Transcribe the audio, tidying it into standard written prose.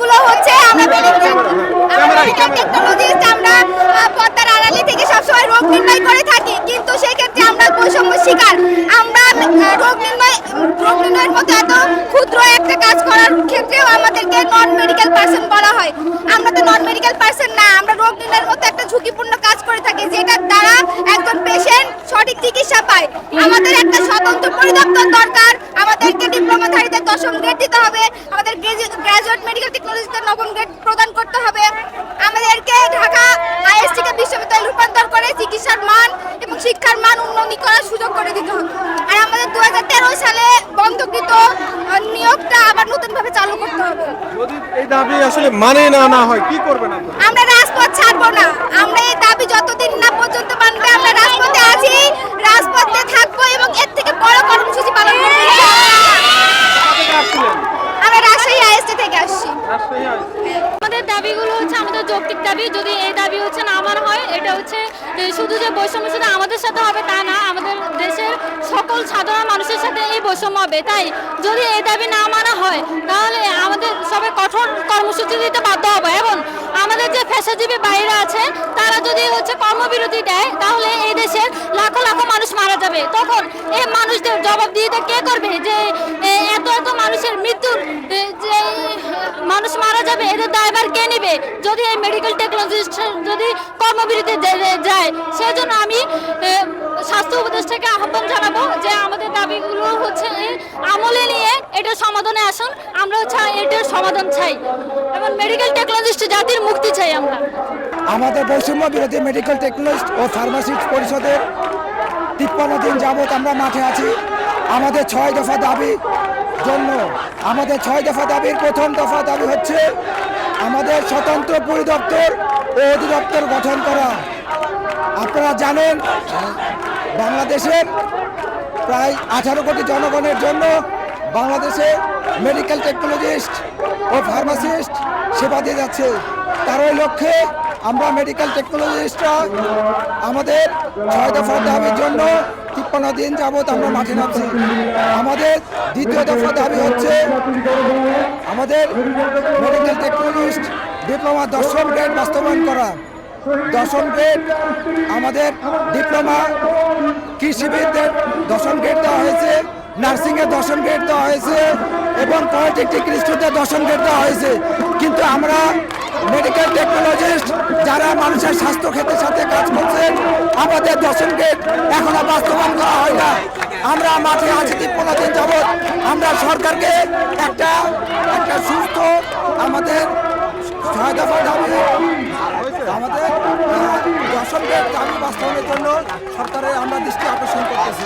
দাবিগুলো হচ্ছে আমরা মেডিকেল টেকনোলজিস্ট, আমরা পর্দার আড়ালে থেকে সবসময় রোগ নির্ণয় করে থাকি, কিন্তু সেই ক্ষেত্রে আমরা বৈষম্য শিকার। আমরা রোগ নির্ণয়ের মতো এত ক্ষুদ্র একটা কাজ করার ক্ষেত্রেও আমাদেরকে নন মেডিকেল পার্সন বলা হয়। আমরা তো নন মেডিকেল পার্সন না, আমরা রোগ নির্ণয়ের মতো একটা ঝুঁকিপূর্ণ কাজ করে থাকি, যেটার দ্বারা একজন পেশেন্ট সঠিক চিকিৎসা পায়। আমাদের একটা স্বতন্ত্র পরিদপ্তর দরকার, আমাদেরকে ডিপ্লোমাধারীদের 10ম গ্রেড দিতে হবে, আমাদের গ্র্যাজুয়েট মেডিকেল টেকনোলজিতে 9ম গ্রেড প্রদান করতে হবে, আমাদেরকে ঢাকা আইএসটিকে বিশ্ববিদ্যালয়ে রূপান্তর করে চিকিৎসার মান এবং শিক্ষার মান উন্নতি করার সুযোগ করে দিতে হবে। আর আমাদের 2013 সালে বন্ধকৃত নিয়োগটা আবার নতুনভাবে চালু করতে হবে। যদি এই দাবি আসলে মানে না হয় কি করবেন আপনারা? আমরা রাজপথ ছাড়বো না, আমরা এই দাবি যতদিন না পর্যন্ত মানবে আমরা রাজপথে আছি, রাজপথে থাকবো এবং এর থেকে বড় কর্মসূচি পালন করবো। আমরা রাজশাহী আইএসটি থেকে আসছি। আমাদের দাবিগুলো হচ্ছে আমাদের যৌক্তিক দাবি। যদি এই দাবি হচ্ছে না মানা হয়, এটা হচ্ছে শুধু যে বৈষম্য শুধু আমাদের সাথে হবে তা না, আমাদের দেশের সকল সাধারণ মানুষের সাথে এই বৈষম্য হবে। তাই যদি এই দাবি না মানা হয় তাহলে আমাদের সবাই কঠোর কর্মসূচি দিতে বাধ্য হবে, এবং আমাদের যে পেশাজীবী বাইরে আছে তারা যদি হচ্ছে কর্মবিরতি দেয় তাহলে এই দেশের লাখো লাখো মানুষ মারা যাবে। তখন এই মানুষদের জবাবদিহিতা কে করবে যে এত এত মানুষের মৃত্যুর যে মানুষ মারা যাবে, এদের দায়ভার কে নেবে যদি এই মেডিকেল টেকনোলজিস্ট যদি কর্মবিরতি যায়? সেজন্য আমি স্বাস্থ্য উপদেষ্টাকে আহ্বান জানাবো যে আমাদের দাবিগুলো হচ্ছে আমলে নিয়ে এটার সমাধানে আসুন। আমরা হচ্ছে এটার সমাধান চাই এবং মেডিকেল টেকনোলজিস্ট জাতির মুক্তি চাই। আমরা আমাদের বৈষম্য বিরোধী মেডিকেল টেকনোলজিস্ট ও ফার্মাসিস্ট পরিষদের 53 দিন যাবৎ আমরা মাঠে আছি। আমাদের 6 দফা দাবি জন্য আমাদের 6 দফা দাবির প্রথম দফা দাবি হচ্ছে আমাদের স্বতন্ত্র পরিদপ্তর ও অধিদপ্তর গঠন করা। আপনারা জানেন বাংলাদেশের প্রায় 18 কোটি জনগণের জন্য বাংলাদেশে মেডিকেল টেকনোলজিস্ট ও ফার্মাসিস্ট সেবা দিয়ে যাচ্ছে। তারই লক্ষ্যে আমরা মেডিকেল টেকনোলজিস্টরা আমাদের 6 দফা দাবির জন্য 53 দিন যাবৎ আমরা মাঠে নামছি। আমাদের দ্বিতীয় দফা দাবি হচ্ছে আমাদের মেডিকেল টেকনোলজিস্ট ডিপ্লোমা 10ম গ্রেড বাস্তবায়ন করা। 10ম গ্রেড আমাদের ডিপ্লোমা কৃষিবিদদের 10ম গ্রেড দেওয়া হয়েছে, নার্সিংয়ের 10ম গ্রেড দেওয়া হয়েছে এবং পলিটেকনিক ইনস্টিটিউটের 10ম গ্রেড দেওয়া হয়েছে। কিন্তু আমরা মেডিকেল টেকনোলজিস্ট যারা মানুষের স্বাস্থ্য ক্ষেত্রের সাথে কাজ করছেন, আমাদের 10ম গ্রেড এখনো বাস্তবায়ন করা হয় না। আমরা মাঠে আছি 53 দিন যাবৎ। আমরা সরকারকে একটা সুস্থ আমাদের 6 দফা দাবি, আমাদের 10ম গ্রেড দাবি বাস্তবায়নের জন্য সরকারের আমরা দৃষ্টি আকর্ষণ করতেছি।